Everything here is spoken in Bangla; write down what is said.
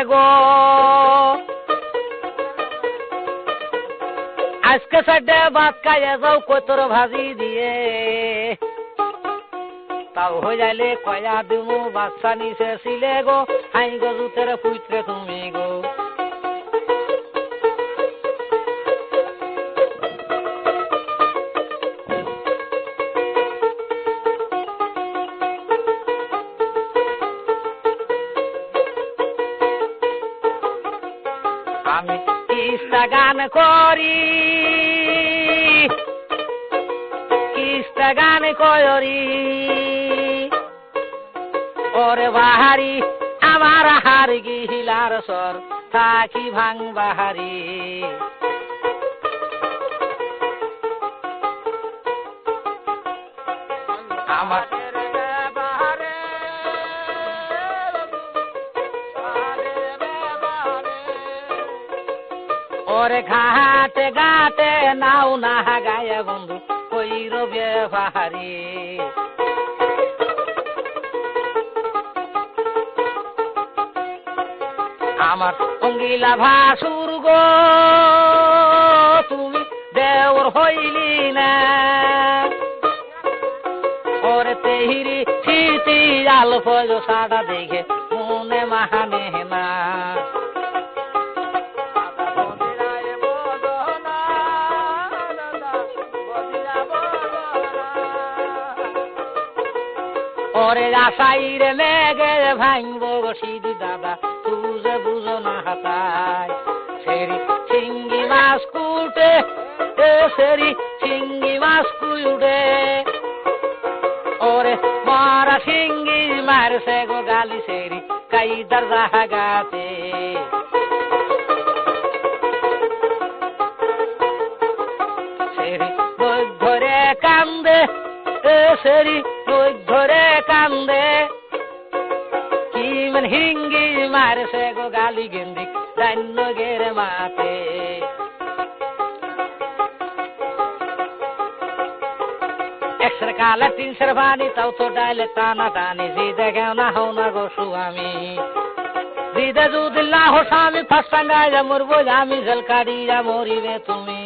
গো আজকে সাইডে ভাত খাইয়ে যাও কতর ভাজি দিয়ে তাও হয়ে যাইলে কয়া দিমু বাচ্চা নিচে ছিলে গো হাই গো জুতের পুইত্রে তুমি গো আমি কিস্তা গান করি কিস্তা গান করি ওরে বাহারি আমার হার গিহিলার সর থাকি ভাঙ বাহারি আমার ওরে ঘাটে ঘাটে নাও না গায়ে বন্ধু কই রবে বাহারি আমার অঙ্গিলা ভাসুর গো তুমি দেওর হইলি না ওরে তেহিরি শীতি আল ফজ সাদা দেখে মনে মাহানে না ওরে আশাইরে মেঘে ভাঙব সিধু দাদা তুজে বুঝো না হাতায় সেরি চিংড়ি মাছ কুটে সেরি চিংড়ি মাছ কুড়ে ওরে মারা চিংড়ি মারছে গো গালি সেরি কাইদার জাহাগাতে সেরি বই ধরে কান্দে সেরি বই ধরে কান্দে কি মানে হিঙ্গি মারছে গো গালি গেন্দি জান্য গের মাতে একশোর কালে 300 পানি তাও তো ডাইলে টানা টানি জিদে গেও না হও না গো সুয়ামি জিদে যদি না হো স্বামী ফাঁস টাঙ্গাইয়া মরবো আমি জেল কাটিয়া মরিবে তুমি